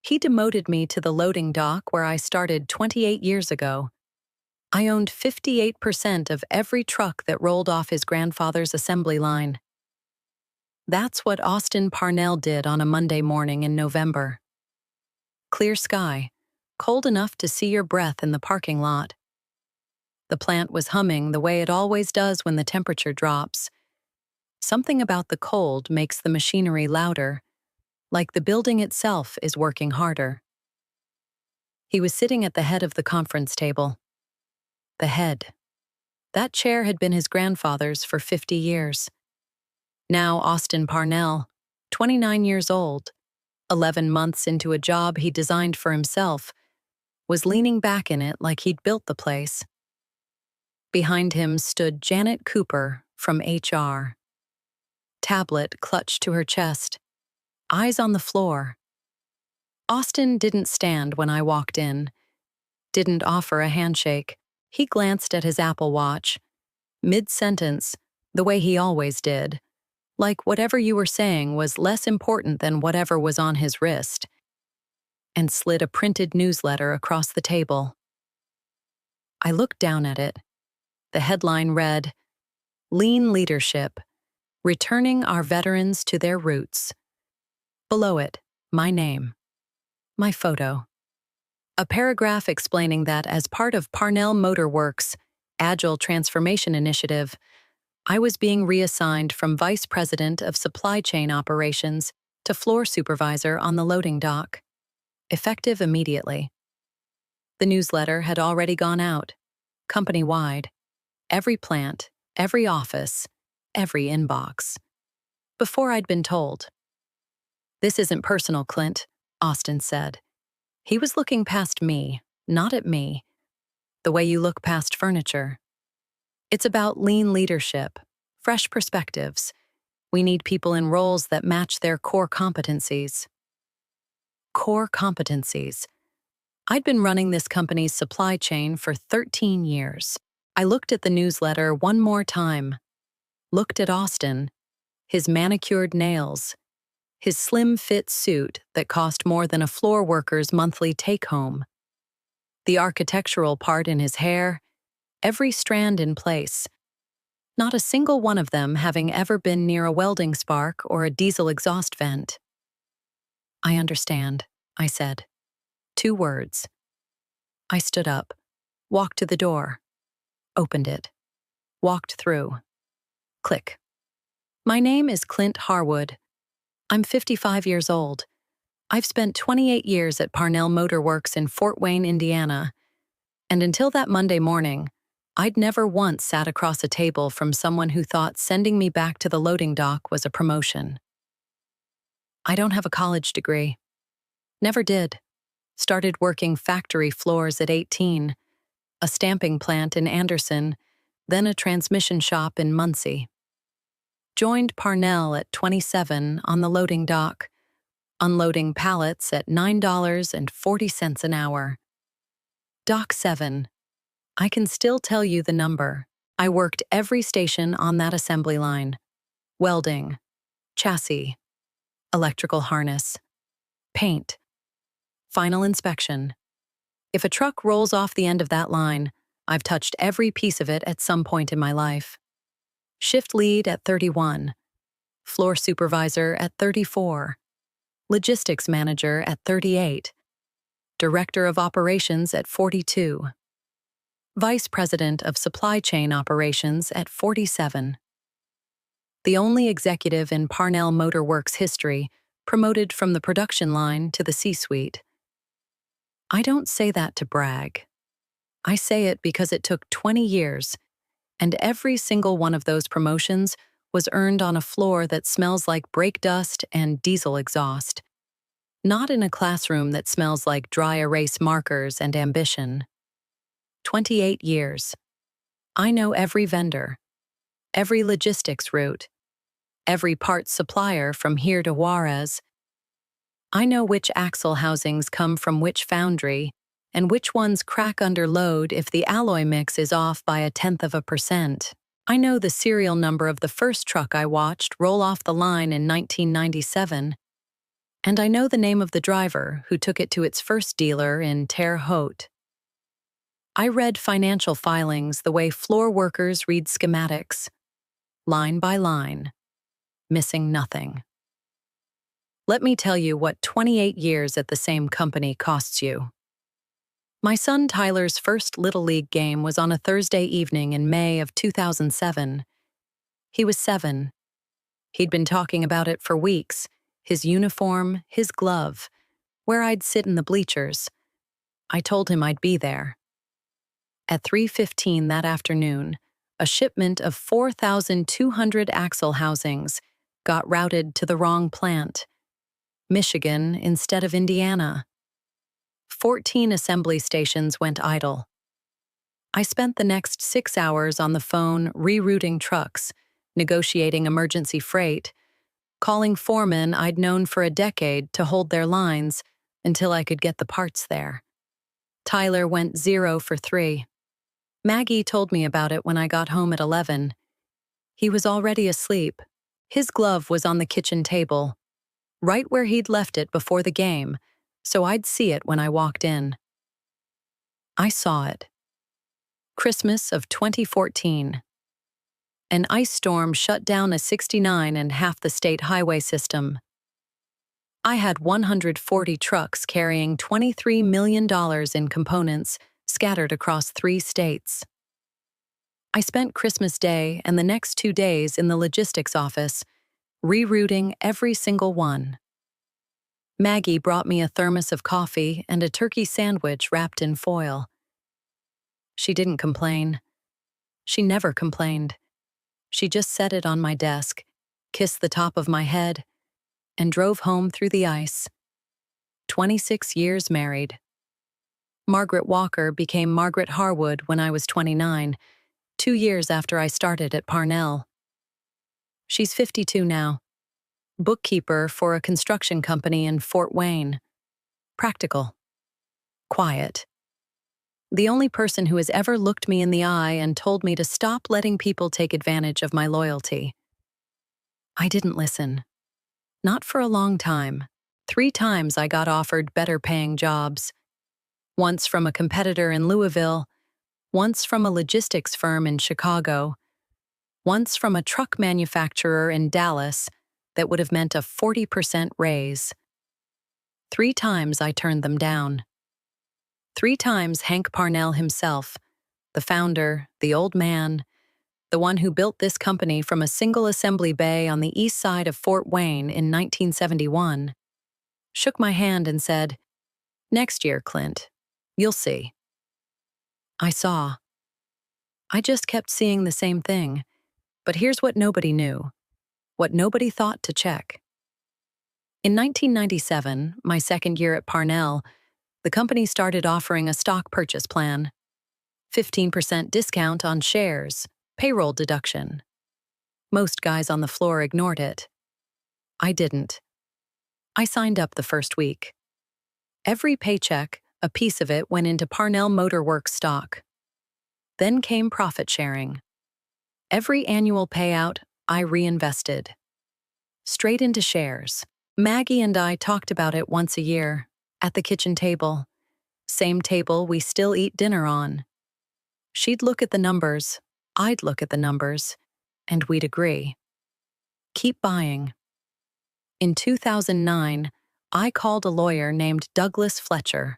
He demoted me to the loading dock where I started 28 years ago. I owned 58% of every truck that rolled off his grandfather's assembly line. That's what Austin Parnell did on a Monday morning in November. Clear sky, cold enough to see your breath in the parking lot. The plant was humming the way it always does when the temperature drops. Something about the cold makes the machinery louder, like the building itself is working harder. He was sitting at the head of the conference table. The head. That chair had been his grandfather's for 50 years. Now Austin Parnell, 29 years old, 11 months into a job he designed for himself, was leaning back in it like he'd built the place. Behind him stood Janet Cooper from HR. Tablet clutched to her chest, eyes on the floor. Austin didn't stand when I walked in, didn't offer a handshake. He glanced at his Apple Watch, mid-sentence, the way he always did, like whatever you were saying was less important than whatever was on his wrist, and slid a printed newsletter across the table. I looked down at it. The headline read, "Lean Leadership, Returning Our Veterans to Their Roots." Below it, my name, my photo. A paragraph explaining that as part of Parnell Motor Works' Agile Transformation Initiative, I was being reassigned from Vice President of Supply Chain Operations to Floor Supervisor on the loading dock, effective immediately. The newsletter had already gone out, company-wide, every plant, every office, every inbox, before I'd been told. "This isn't personal, Clint," Austin said. He was looking past me, not at me, the way you look past furniture. "It's about lean leadership, fresh perspectives. We need people in roles that match their core competencies." Core competencies. I'd been running this company's supply chain for 13 years. I looked at the newsletter one more time. Looked at Austin, his manicured nails, his slim-fit suit that cost more than a floor worker's monthly take-home. The architectural part in his hair, every strand in place. Not a single one of them having ever been near a welding spark or a diesel exhaust vent. "I understand," I said. 2 words. I stood up, walked to the door, opened it, walked through. Click. "My name is Clint Harwood. I'm 55 years old. I've spent 28 years at Parnell Motor Works in Fort Wayne, Indiana, and until that Monday morning, I'd never once sat across a table from someone who thought sending me back to the loading dock was a promotion. I don't have a college degree. Never did. Started working factory floors at 18, a stamping plant in Anderson, then a transmission shop in Muncie. Joined Parnell at 27 on the loading dock, unloading pallets at $9.40 an hour. Dock 7. I can still tell you the number. I worked every station on that assembly line. Welding, chassis, electrical harness, paint, final inspection. If a truck rolls off the end of that line, I've touched every piece of it at some point in my life. Shift lead at 31, floor supervisor at 34, logistics manager at 38, director of operations at 42, vice president of supply chain operations at 47. The only executive in Parnell Motor Works history promoted from the production line to the C-suite. I don't say that to brag. I say it because it took 20 years, and every single one of those promotions was earned on a floor that smells like brake dust and diesel exhaust, not in a classroom that smells like dry erase markers and ambition. 28 years. I know every vendor, every logistics route, every parts supplier from here to Juarez. I know which axle housings come from which foundry and which ones crack under load if the alloy mix is off by 0.1%. I know the serial number of the first truck I watched roll off the line in 1997, And I know the name of the driver who took it to its first dealer in Terre Haute. I read financial filings the way floor workers read schematics, line by line, missing nothing. Let me tell you what 28 years at the same company costs you. My son Tyler's first Little League game was on a Thursday evening in May of 2007. He was 7. He'd been talking about it for weeks, his uniform, his glove, where I'd sit in the bleachers. I told him I'd be there. At 3:15 that afternoon, a shipment of 4,200 axle housings got routed to the wrong plant, Michigan instead of Indiana. 14 assembly stations went idle. I spent the next 6 hours on the phone rerouting trucks, negotiating emergency freight, calling foremen I'd known for a decade to hold their lines until I could get the parts there. Tyler went 0 for 3. Maggie told me about it when I got home at 11. He was already asleep. His glove was on the kitchen table, right where he'd left it before the game, so I'd see it when I walked in. I saw it. Christmas of 2014. An ice storm shut down a 69 and half the state highway system. I had 140 trucks carrying $23 million in components scattered across 3 states. I spent Christmas Day and the next 2 days in the logistics office, rerouting every single one. Maggie brought me a thermos of coffee and a turkey sandwich wrapped in foil. She didn't complain. She never complained. She just set it on my desk, kissed the top of my head, and drove home through the ice. 26 years married. Margaret Walker became Margaret Harwood when I was 29, 2 years after I started at Parnell. She's 52 now. Bookkeeper for a construction company in Fort Wayne. Practical. Quiet. The only person who has ever looked me in the eye and told me to stop letting people take advantage of my loyalty. I didn't listen. Not for a long time. 3 times I got offered better-paying jobs. Once from a competitor in Louisville, once from a logistics firm in Chicago, once from a truck manufacturer in Dallas that would have meant a 40% raise. 3 times I turned them down. 3 times Hank Parnell himself, the founder, the old man, the one who built this company from a single assembly bay on the east side of Fort Wayne in 1971, shook my hand and said, "Next year, Clint, you'll see." I saw. I just kept seeing the same thing, but here's what nobody knew, what nobody thought to check. In 1997, my second year at Parnell, the company started offering a stock purchase plan. 15% discount on shares, payroll deduction. Most guys on the floor ignored it. I didn't. I signed up the first week. Every paycheck, a piece of it went into Parnell Motor Works stock. Then came profit sharing. Every annual payout, I reinvested. Straight into shares. Maggie and I talked about it once a year, at the kitchen table. Same table we still eat dinner on. She'd look at the numbers, I'd look at the numbers, and we'd agree. Keep buying. In 2009, I called a lawyer named Douglas Fletcher.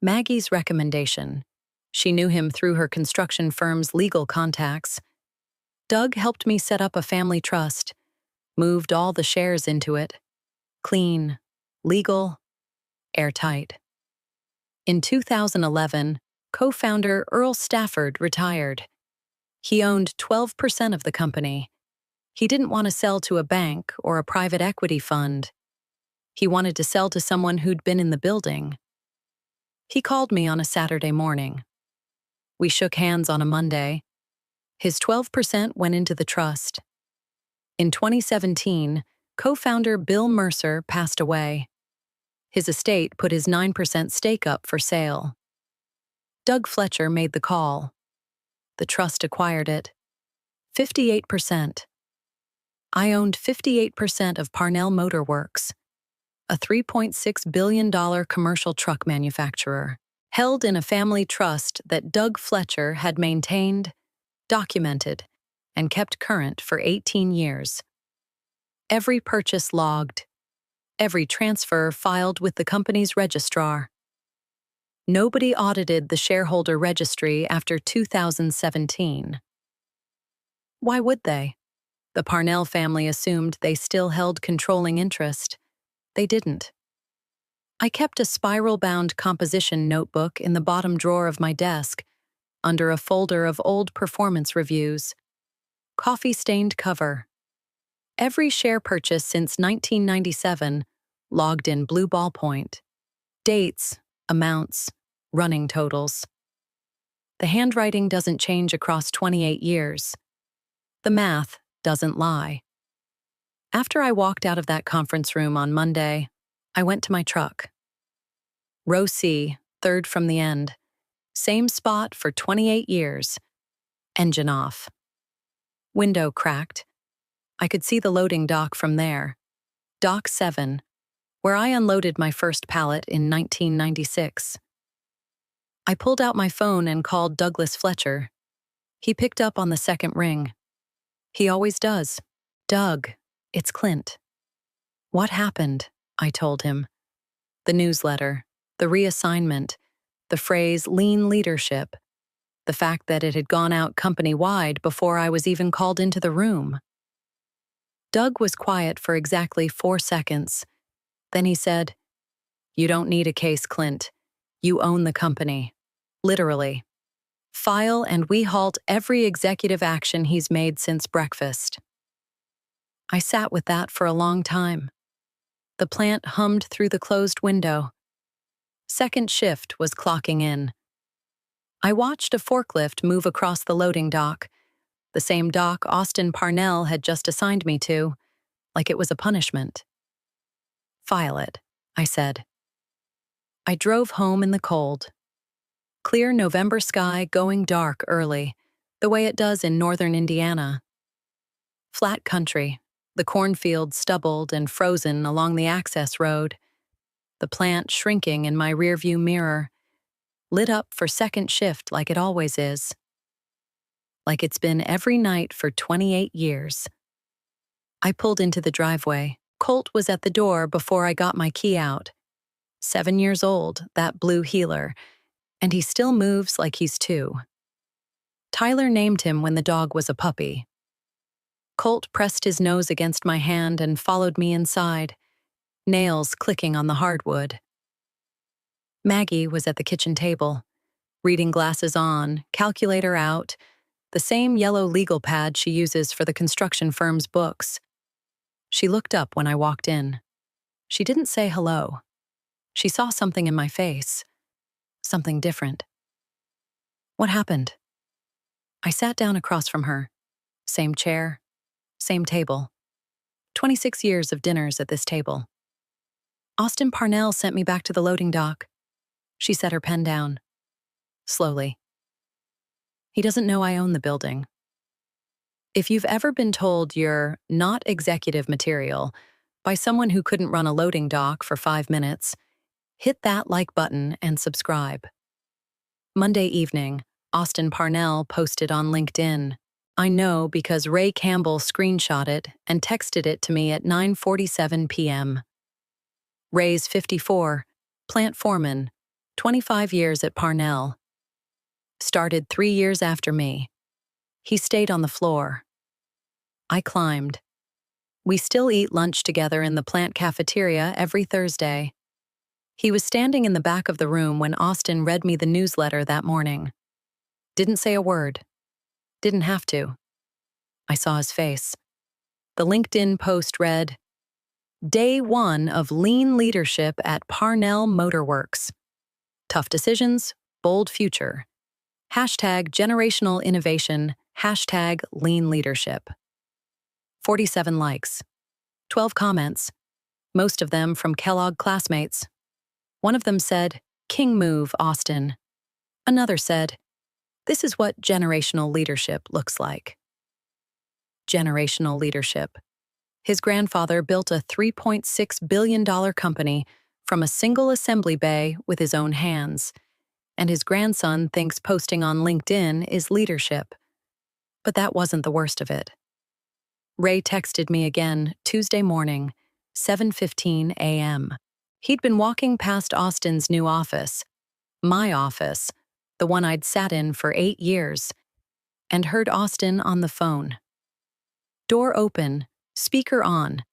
Maggie's recommendation. She knew him through her construction firm's legal contacts. Doug helped me set up a family trust, moved all the shares into it. Clean, legal, airtight. In 2011, co-founder Earl Stafford retired. He owned 12% of the company. He didn't want to sell to a bank or a private equity fund. He wanted to sell to someone who'd been in the building. He called me on a Saturday morning. We shook hands on a Monday. His 12% went into the trust. In 2017, co-founder Bill Mercer passed away. His estate put his 9% stake up for sale. Doug Fletcher made the call. The trust acquired it. 58%. I owned 58% of Parnell Motor Works. a $3.6 billion commercial truck manufacturer, held in a family trust that Doug Fletcher had maintained, documented, and kept current for 18 years. Every purchase logged, every transfer filed with the company's registrar. Nobody audited the shareholder registry after 2017. Why would they? The Parnell family assumed they still held controlling interest. They didn't. I kept a spiral-bound composition notebook in the bottom drawer of my desk, under a folder of old performance reviews. Coffee-stained cover. Every share purchase since 1997, logged in blue ballpoint. Dates, amounts, running totals. The handwriting doesn't change across 28 years. The math doesn't lie. After I walked out of that conference room on Monday, I went to my truck. Row C, third from the end. Same spot for 28 years. Engine off. Window cracked. I could see the loading dock from there. Dock 7, where I unloaded my first pallet in 1996. I pulled out my phone and called Douglas Fletcher. He picked up on the second ring. He always does. Doug, it's Clint. What happened? I told him. The newsletter, the reassignment, the phrase lean leadership, the fact that it had gone out company-wide before I was even called into the room. Doug was quiet for exactly 4 seconds. Then he said, "You don't need a case, Clint. You own the company. Literally. File and we halt every executive action he's made since breakfast." I sat with that for a long time. The plant hummed through the closed window. Second shift was clocking in. I watched a forklift move across the loading dock, the same dock Austin Parnell had just assigned me to, like it was a punishment. "File it," I said. I drove home in the cold. Clear November sky going dark early, the way it does in northern Indiana. Flat country, the cornfield stubbled and frozen along the access road, the plant shrinking in my rearview mirror, lit up for second shift like it always is. Like it's been every night for 28 years. I pulled into the driveway. Colt was at the door before I got my key out. 7 years old, that blue heeler, and he still moves like he's 2. Tyler named him when the dog was a puppy. Colt pressed his nose against my hand and followed me inside, nails clicking on the hardwood. Maggie was at the kitchen table, reading glasses on, calculator out, the same yellow legal pad she uses for the construction firm's books. She looked up when I walked in. She didn't say hello. She saw something in my face. Something different. What happened? I sat down across from her. Same chair, same table. 26 years of dinners at this table. Austin Parnell sent me back to the loading dock. She set her pen down. Slowly. He doesn't know I own the building. If you've ever been told you're not executive material by someone who couldn't run a loading dock for 5 minutes, hit that like button and subscribe. Monday evening, Austin Parnell posted on LinkedIn. I know because Ray Campbell screenshot it and texted it to me at 9:47 p.m. Ray's 54, plant foreman, 25 years at Parnell. Started 3 years after me. He stayed on the floor. I climbed. We still eat lunch together in the plant cafeteria every Thursday. He was standing in the back of the room when Austin read me the newsletter that morning. Didn't say a word. Didn't have to. I saw his face. The LinkedIn post read, "Day 1 of lean leadership at Parnell Motorworks. Tough decisions, bold future. Hashtag generational innovation, hashtag lean leadership." 47 likes. 12 comments. Most of them from Kellogg classmates. One of them said, "King move, Austin." Another said, "This is what generational leadership looks like." Generational leadership. His grandfather built a $3.6 billion company from a single assembly bay with his own hands, and his grandson thinks posting on LinkedIn is leadership. But that wasn't the worst of it. Ray texted me again Tuesday morning, 7:15 a.m. He'd been walking past Austin's new office, my office, the one I'd sat in for 8 years, and heard Austin on the phone. Door open, speaker on,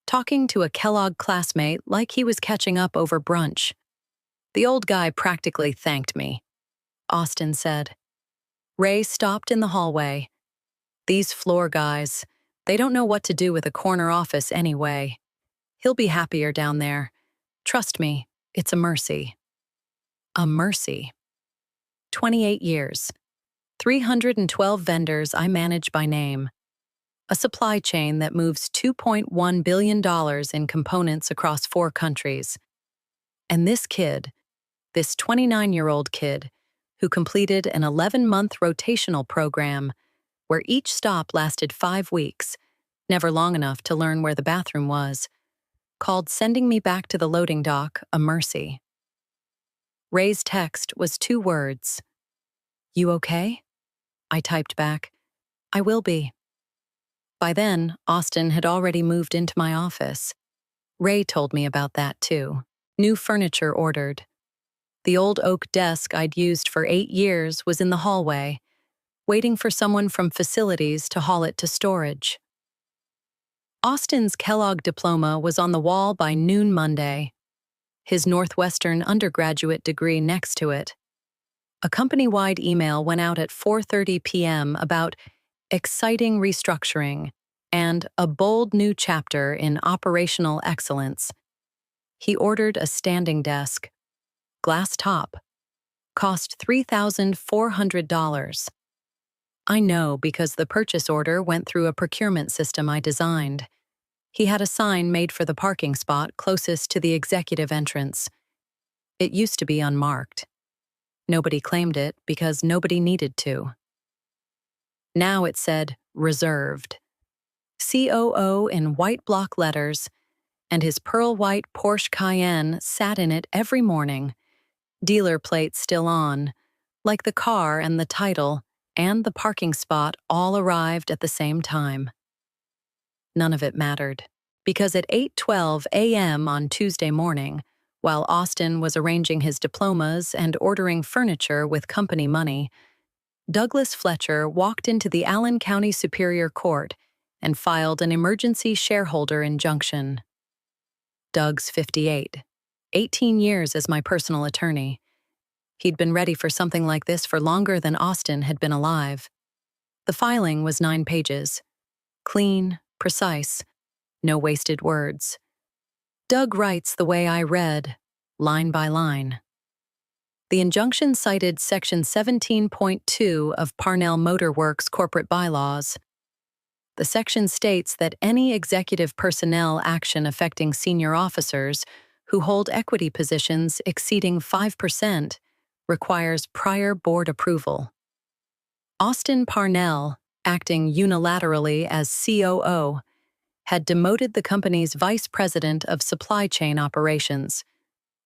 talking to a Kellogg classmate like he was catching up over brunch. The old guy practically thanked me, Austin said. Ray stopped in the hallway. These floor guys, they don't know what to do with a corner office anyway. He'll be happier down there. Trust me, it's a mercy. A mercy. 28 years. 312 vendors I manage by name. A supply chain that moves $2.1 billion in components across 4 countries. And this kid, this 29-year-old kid, who completed an 11-month rotational program where each stop lasted 5 weeks, never long enough to learn where the bathroom was, called sending me back to the loading dock a mercy. Ray's text was 2 words. "You okay?" I typed back, "I will be." By then, Austin had already moved into my office. Ray told me about that too. New furniture ordered. The old oak desk I'd used for 8 years was in the hallway, waiting for someone from facilities to haul it to storage. Austin's Kellogg diploma was on the wall by noon Monday. His Northwestern undergraduate degree next to it. A company-wide email went out at 4:30 p.m. about exciting restructuring and a bold new chapter in operational excellence. He ordered a standing desk, glass top, cost $3,400. I know because the purchase order went through a procurement system I designed. He had a sign made for the parking spot closest to the executive entrance. It used to be unmarked. Nobody claimed it because nobody needed to. Now it said reserved. COO in white block letters, and his pearl white Porsche Cayenne sat in it every morning, dealer plate still on, like the car and the title and the parking spot all arrived at the same time. None of it mattered, because at 8:12 a.m. on Tuesday morning, while Austin was arranging his diplomas and ordering furniture with company money, Douglas Fletcher walked into the Allen County Superior Court and filed an emergency shareholder injunction. Doug's 58, 18 years as my personal attorney. He'd been ready for something like this for longer than Austin had been alive. The filing was 9 pages. Clean, precise, no wasted words. Doug writes the way I read, line by line. The injunction cited Section 17.2 of Parnell Motor Works corporate bylaws. The section states that any executive personnel action affecting senior officers who hold equity positions exceeding 5% requires prior board approval. Austin Parnell, acting unilaterally as COO, had demoted the company's vice president of supply chain operations,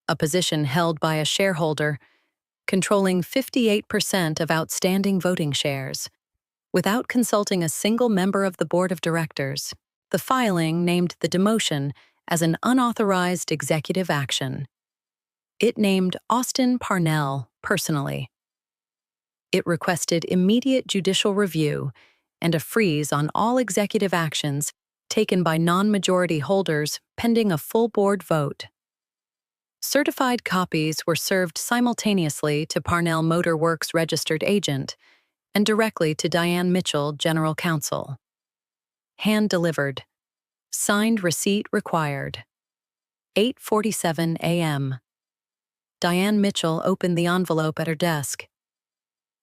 a position held by a shareholder controlling 58% of outstanding voting shares, without consulting a single member of the board of directors. The filing named the demotion as an unauthorized executive action. It named Austin Parnell personally. It requested immediate judicial review and a freeze on all executive actions taken by non-majority holders pending a full board vote. Certified copies were served simultaneously to Parnell Motor Works registered agent and directly to Diane Mitchell, General Counsel. Hand-delivered. Signed receipt required. 8:47 a.m. Diane Mitchell opened the envelope at her desk.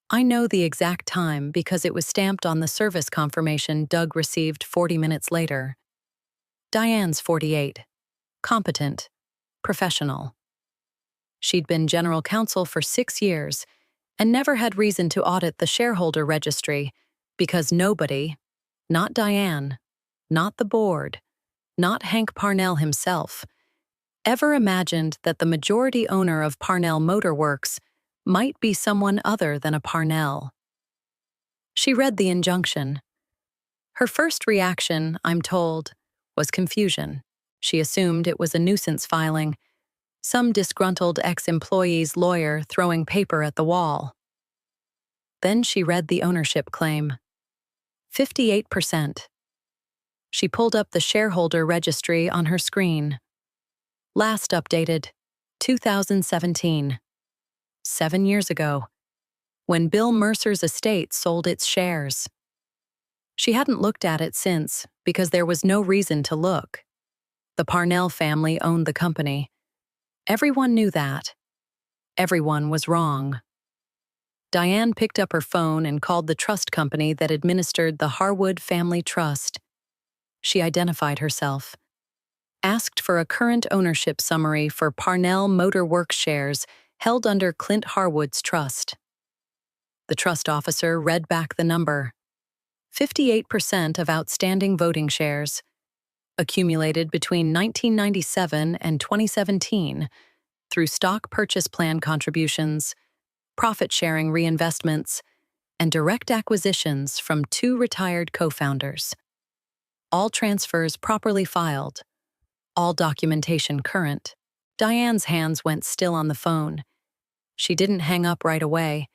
I know the exact time because it was stamped on the service confirmation Doug received 40 minutes later. Diane's 48. Competent. Professional. She'd been general counsel for 6 years and never had reason to audit the shareholder registry because nobody, not Diane, not the board, not Hank Parnell himself, ever imagined that the majority owner of Parnell Motor Works might be someone other than a Parnell. She read the injunction. Her first reaction, I'm told, was confusion. She assumed it was a nuisance filing, some disgruntled ex-employee's lawyer throwing paper at the wall. Then she read the ownership claim. 58%. She pulled up the shareholder registry on her screen. Last updated, 2017. 7 years ago, when Bill Mercer's estate sold its shares. She hadn't looked at it since because there was no reason to look. The Parnell family owned the company. Everyone knew that. Everyone was wrong. Diane picked up her phone and called the trust company that administered the Harwood Family Trust. She identified herself, asked for a current ownership summary for Parnell Motor Works shares held under Clint Harwood's trust. The trust officer read back the number. 58% of outstanding voting shares, accumulated between 1997 and 2017 through stock purchase plan contributions, profit-sharing reinvestments, and direct acquisitions from 2 retired co-founders. All transfers properly filed, all documentation current. Diane's hands went still on the phone. She didn't hang up right away.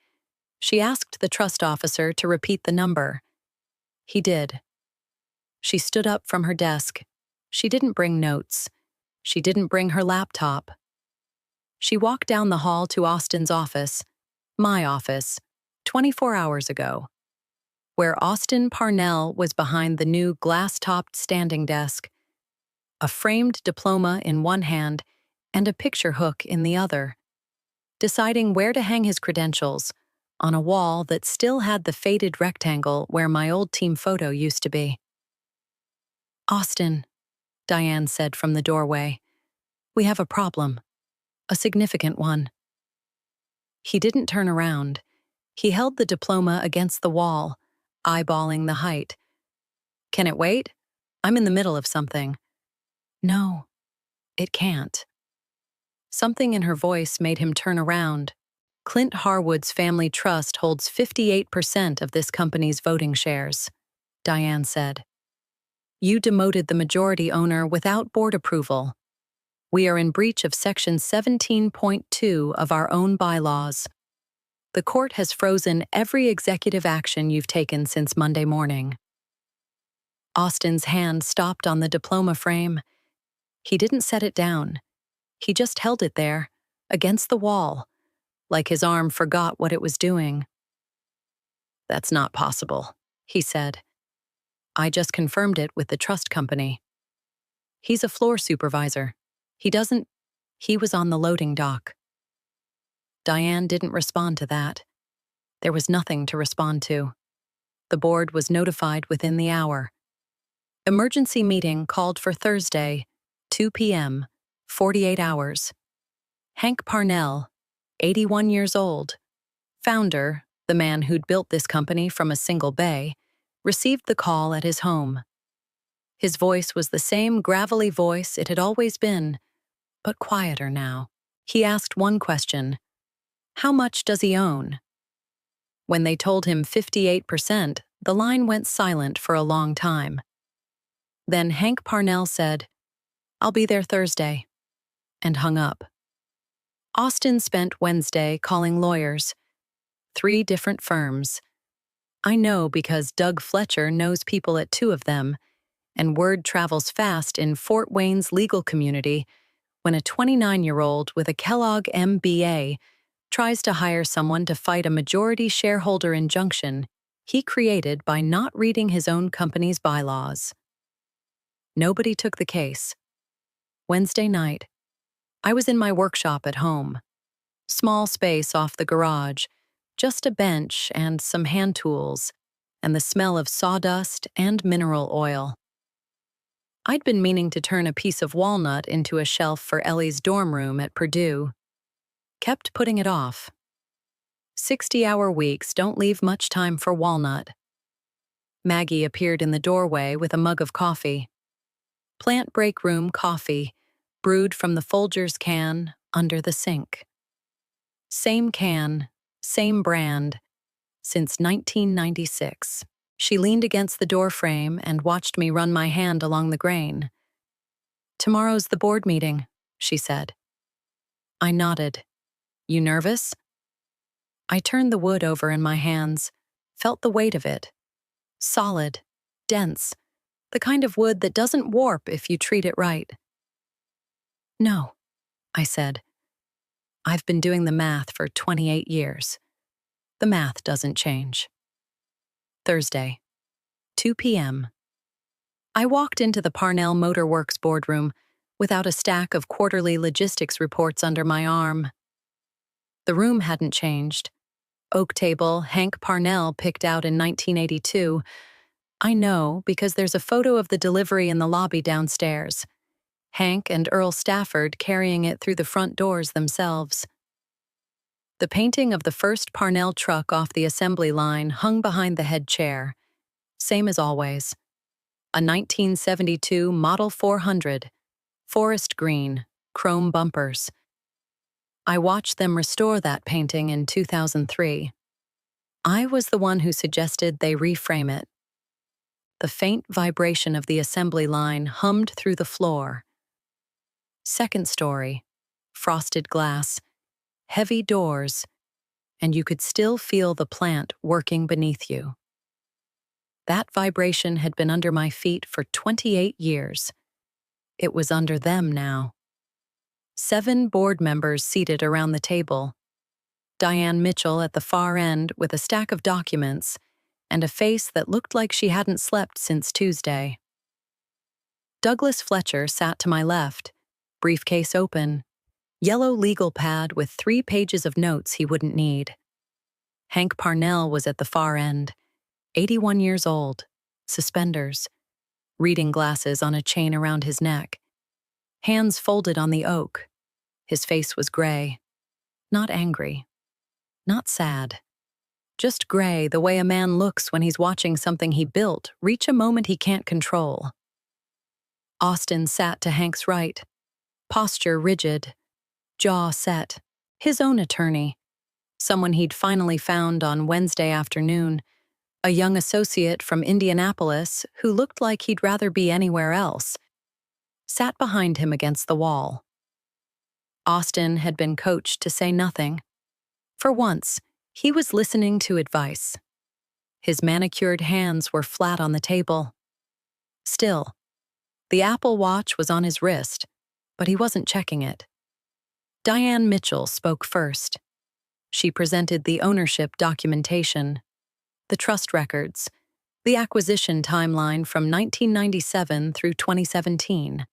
She asked the trust officer to repeat the number. He did. She stood up from her desk. She didn't bring notes. She didn't bring her laptop. She walked down the hall to Austin's office, my office, 24 hours ago, where Austin Parnell was behind the new glass-topped standing desk, a framed diploma in one hand and a picture hook in the other, deciding where to hang his credentials on a wall that still had the faded rectangle where my old team photo used to be. "Austin," Diane said from the doorway, "we have a problem, a significant one." He didn't turn around. He held the diploma against the wall, eyeballing the height. "Can it wait? I'm in the middle of something." "No, it can't." Something in her voice made him turn around. Clint Harwood's family trust holds 58% of this company's voting shares, Diane said. "You demoted the majority owner without board approval. We are in breach of Section 17.2 of our own bylaws. The court has frozen every executive action you've taken since Monday morning." Austin's hand stopped on the diploma frame. He didn't set it down. He just held it there, against the wall, like his arm forgot what it was doing. "That's not possible," he said. "I just confirmed it with the trust company. He's a floor supervisor. He was on the loading dock." Diane didn't respond to that. There was nothing to respond to. The board was notified within the hour. Emergency meeting called for Thursday, 2 p.m., 48 hours. Hank Parnell, 81 years old, founder, the man who'd built this company from a single bay, received the call at his home. His voice was the same gravelly voice it had always been, but quieter now. He asked one question: how much does he own? When they told him 58%, the line went silent for a long time. Then Hank Parnell said, "I'll be there Thursday," and hung up. Austin spent Wednesday calling lawyers, 3 different firms. I know because Doug Fletcher knows people at 2 of them, and word travels fast in Fort Wayne's legal community when a 29-year-old with a Kellogg MBA tries to hire someone to fight a majority shareholder injunction he created by not reading his own company's bylaws. Nobody took the case. Wednesday night, I was in my workshop at home. Small space off the garage, just a bench and some hand tools, and the smell of sawdust and mineral oil. I'd been meaning to turn a piece of walnut into a shelf for Ellie's dorm room at Purdue. Kept putting it off. 60-hour weeks don't leave much time for walnut. Maggie appeared in the doorway with a mug of coffee. Plant break room coffee, brewed from the Folgers can under the sink. Same can, same brand, since 1996. She leaned against the doorframe and watched me run my hand along the grain. "Tomorrow's the board meeting," she said. I nodded. "You nervous?" I turned the wood over in my hands, felt the weight of it. Solid, dense, the kind of wood that doesn't warp if you treat it right. "No," I said. "I've been doing the math for 28 years. The math doesn't change." Thursday, 2 p.m. I walked into the Parnell Motor Works boardroom without a stack of quarterly logistics reports under my arm. The room hadn't changed. Oak table, Hank Parnell picked out in 1982. I know because there's a photo of the delivery in the lobby downstairs. Hank and Earl Stafford carrying it through the front doors themselves. The painting of the first Parnell truck off the assembly line hung behind the head chair. Same as always. A 1972 Model 400, forest green, chrome bumpers. I watched them restore that painting in 2003. I was the one who suggested they reframe it. The faint vibration of the assembly line hummed through the floor. Second story, frosted glass, heavy doors, and you could still feel the plant working beneath you. That vibration had been under my feet for 28 years. It was under them now. 7 board members seated around the table. Diane Mitchell at the far end with a stack of documents and a face that looked like she hadn't slept since Tuesday. Douglas Fletcher sat to my left, briefcase open, yellow legal pad with 3 pages of notes he wouldn't need. Hank Parnell was at the far end, 81 years old, suspenders, reading glasses on a chain around his neck, hands folded on the oak. His face was gray, not angry, not sad, just gray the way a man looks when he's watching something he built reach a moment he can't control. Austin sat to Hank's right, posture rigid, jaw set, his own attorney, someone he'd finally found on Wednesday afternoon, a young associate from Indianapolis who looked like he'd rather be anywhere else, sat behind him against the wall. Austin had been coached to say nothing. For once, he was listening to advice. His manicured hands were flat on the table. Still, the Apple Watch was on his wrist, but he wasn't checking it. Diane Mitchell spoke first. She presented the ownership documentation, the trust records, the acquisition timeline from 1997 through 2017.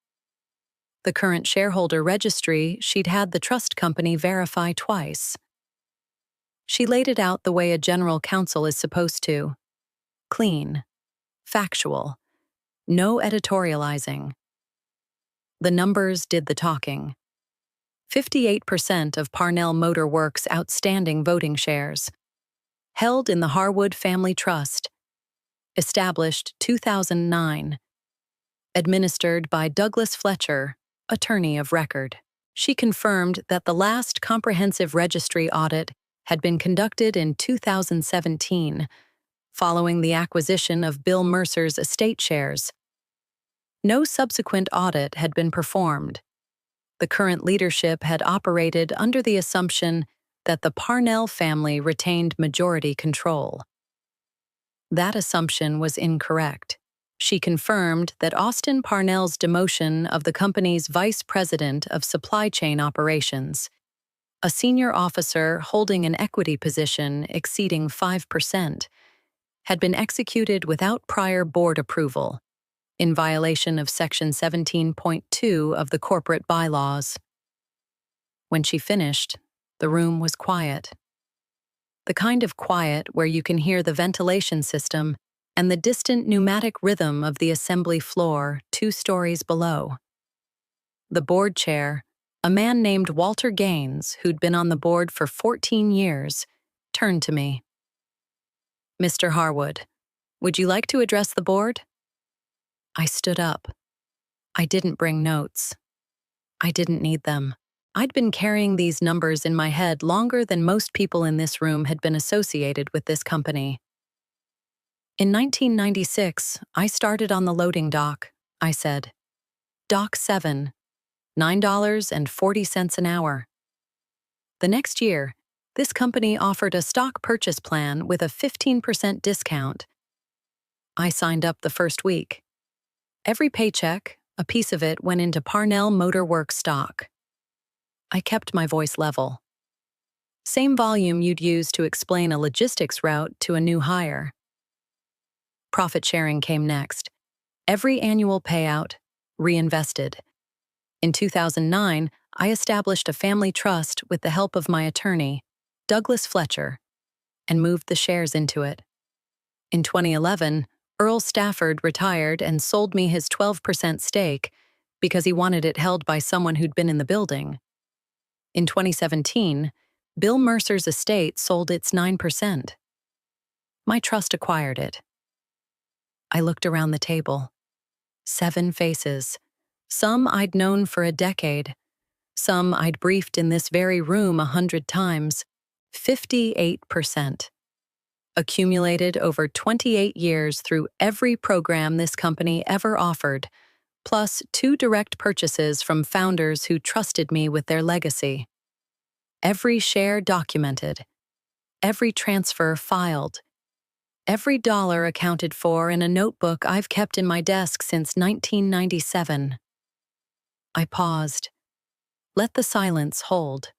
The current shareholder registry she'd had the trust company verify twice. She laid it out the way a general counsel is supposed to. Clean, factual, no editorializing. The numbers did the talking. 58% of Parnell Motor Works' outstanding voting shares. Held in the Harwood Family Trust. Established 2009. Administered by Douglas Fletcher, attorney of record. She confirmed that the last comprehensive registry audit had been conducted in 2017, following the acquisition of Bill Mercer's estate shares. No subsequent audit had been performed. The current leadership had operated under the assumption that the Parnell family retained majority control. That assumption was incorrect. She confirmed that Austin Parnell's demotion of the company's vice president of supply chain operations, a senior officer holding an equity position exceeding 5%, had been executed without prior board approval, in violation of Section 17.2 of the corporate bylaws. When she finished, the room was quiet. The kind of quiet where you can hear the ventilation system and the distant pneumatic rhythm of the assembly floor 2 stories below. The board chair, a man named Walter Gaines, who'd been on the board for 14 years, turned to me. "Mr. Harwood, Would you like to address the board? I stood up. I didn't bring notes. I didn't need them. I'd been carrying these numbers in my head longer than most people in this room had been associated with this company. In 1996, I started on the loading dock, I said. Dock 7, $9.40 an hour. The next year, this company offered a stock purchase plan with a 15% discount. I signed up the first week. Every paycheck, a piece of it went into Parnell Motor Works stock. I kept my voice level. Same volume you'd use to explain a logistics route to a new hire. Profit sharing came next. Every annual payout, reinvested. In 2009, I established a family trust with the help of my attorney, Douglas Fletcher, and moved the shares into it. In 2011, Earl Stafford retired and sold me his 12% stake because he wanted it held by someone who'd been in the building. In 2017, Bill Mercer's estate sold its 9%. My trust acquired it. I looked around the table. 7 faces. Some I'd known for a decade. Some I'd briefed in this very room 100 times. 58%. Accumulated over 28 years through every program this company ever offered, plus 2 direct purchases from founders who trusted me with their legacy. Every share documented. Every transfer filed. Every dollar accounted for in a notebook I've kept in my desk since 1997. I paused. Let the silence hold.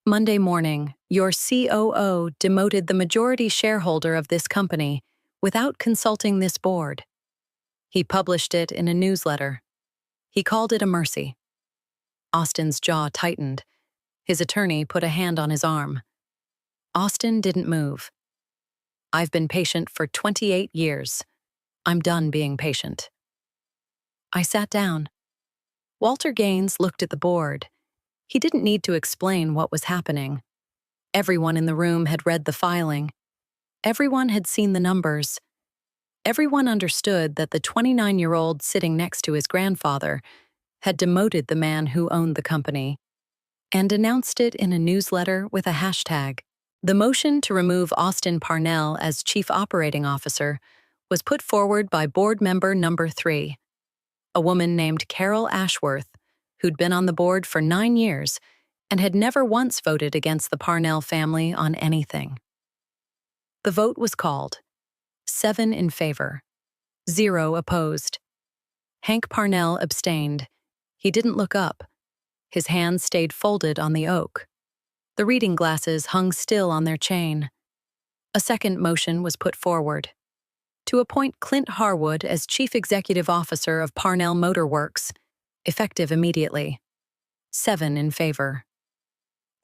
Monday morning, your COO demoted the majority shareholder of this company without consulting this board. He published it in a newsletter. He called it a mercy. Austin's jaw tightened. His attorney put a hand on his arm. Austin didn't move. I've been patient for 28 years. I'm done being patient. I sat down. Walter Gaines looked at the board. He didn't need to explain what was happening. Everyone in the room had read the filing. Everyone had seen the numbers. Everyone understood that the 29-year-old sitting next to his grandfather had demoted the man who owned the company and announced it in a newsletter with a hashtag. The motion to remove Austin Parnell as Chief Operating Officer was put forward by board member number 3, a woman named Carol Ashworth, who'd been on the board for 9 years and had never once voted against the Parnell family on anything. The vote was called. 7 in favor. 0 opposed. Hank Parnell abstained. He didn't look up. His hands stayed folded on the oak. The reading glasses hung still on their chain. A second motion was put forward. To appoint Clint Harwood as Chief Executive Officer of Parnell Motor Works, effective immediately. 7 in favor.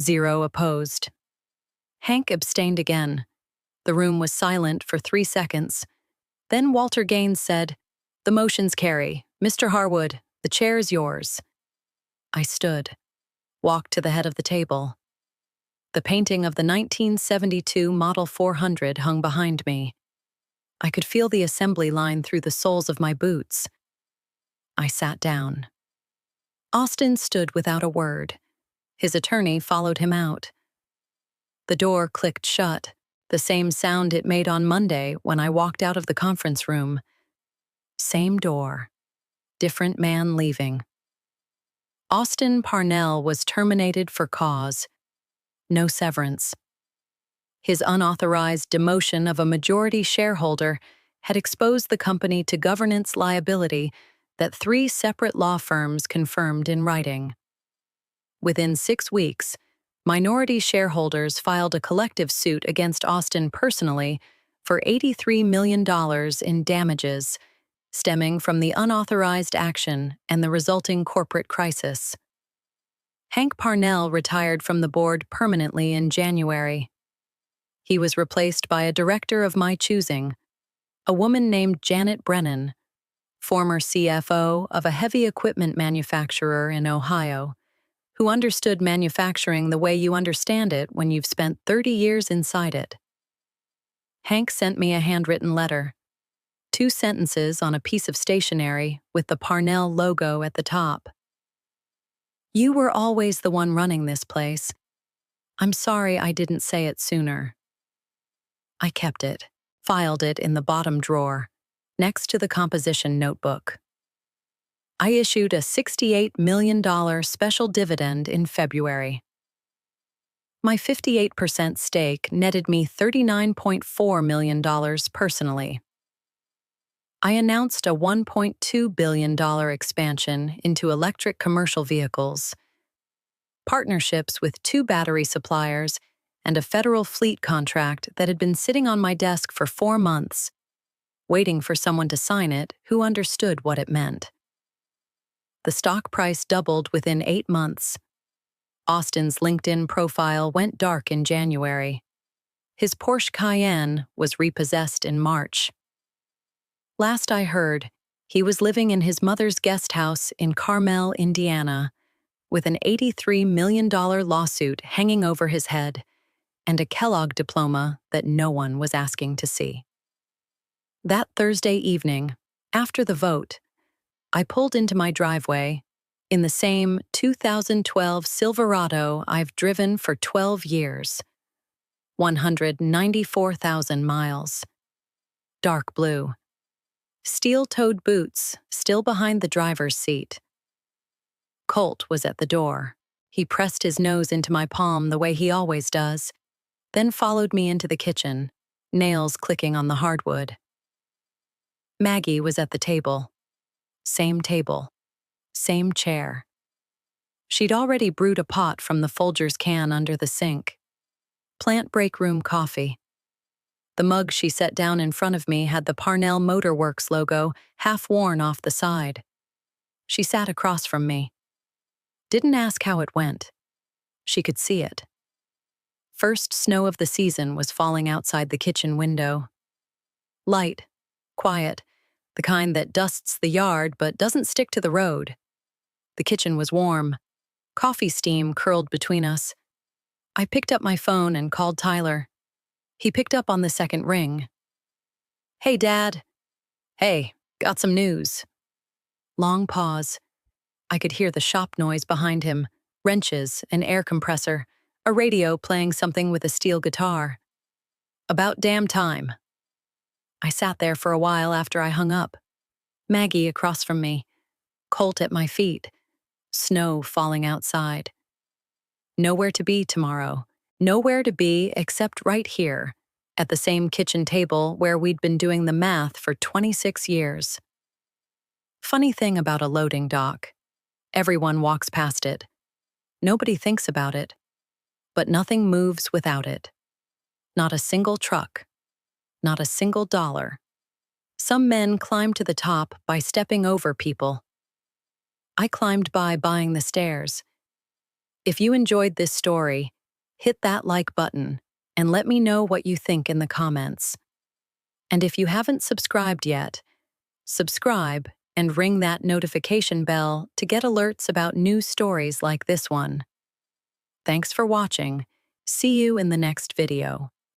0 opposed. Hank abstained again. The room was silent for 3 seconds. Then Walter Gaines said, "The motions carry. Mr. Harwood, the chair is yours." I stood, walked to the head of the table. The painting of the 1972 Model 400 hung behind me. I could feel the assembly line through the soles of my boots. I sat down. Austin stood without a word. His attorney followed him out. The door clicked shut, the same sound it made on Monday when I walked out of the conference room. Same door. Different man leaving. Austin Parnell was terminated for cause. No severance. His unauthorized demotion of a majority shareholder had exposed the company to governance liability that 3 separate law firms confirmed in writing. Within 6 weeks, minority shareholders filed a collective suit against Austin personally for $83 million in damages stemming from the unauthorized action and the resulting corporate crisis. Hank Parnell retired from the board permanently in January. He was replaced by a director of my choosing, a woman named Janet Brennan, former CFO of a heavy equipment manufacturer in Ohio, who understood manufacturing the way you understand it when you've spent 30 years inside it. Hank sent me a handwritten letter. 2 sentences on a piece of stationery with the Parnell logo at the top. You were always the one running this place. I'm sorry I didn't say it sooner. I kept it, filed it in the bottom drawer, next to the composition notebook. I issued a $68 million special dividend in February. My 58% stake netted me $39.4 million personally. I announced a $1.2 billion expansion into electric commercial vehicles, partnerships with 2 battery suppliers, and a federal fleet contract that had been sitting on my desk for 4 months, waiting for someone to sign it who understood what it meant. The stock price doubled within 8 months. Austin's LinkedIn profile went dark in January. His Porsche Cayenne was repossessed in March. Last I heard, he was living in his mother's guest house in Carmel, Indiana, with an $83 million lawsuit hanging over his head and a Kellogg diploma that no one was asking to see. That Thursday evening, after the vote, I pulled into my driveway in the same 2012 Silverado I've driven for 12 years, 194,000 miles. Dark blue. Steel-toed boots still behind the driver's seat. Colt was at the door. He pressed his nose into my palm the way he always does, then followed me into the kitchen, nails clicking on the hardwood. Maggie was at the table. Same chair. She'd already brewed a pot from the Folgers can under the sink. Plant break room coffee. The mug she set down in front of me had the Parnell Motor Works logo half worn off the side. She sat across from me. Didn't ask how it went. She could see it. First snow of the season was falling outside the kitchen window. Light, quiet, the kind that dusts the yard but doesn't stick to the road. The kitchen was warm. Coffee steam curled between us. I picked up my phone and called Tyler. He picked up on the second ring. "Hey, Dad." "Hey, got some news." Long pause. I could hear the shop noise behind him, wrenches, an air compressor, a radio playing something with a steel guitar. "About damn time." I sat there for a while after I hung up. Maggie across from me, Colt at my feet, snow falling outside. Nowhere to be tomorrow. Nowhere to be except right here, at the same kitchen table where we'd been doing the math for 26 years. Funny thing about a loading dock. Everyone walks past it. Nobody thinks about it. But nothing moves without it. Not a single truck. Not a single dollar. Some men climb to the top by stepping over people. I climbed by buying the stairs. If you enjoyed this story, hit that like button and let me know what you think in the comments. And if you haven't subscribed yet, subscribe and ring that notification bell to get alerts about new stories like this one. Thanks for watching. See you in the next video.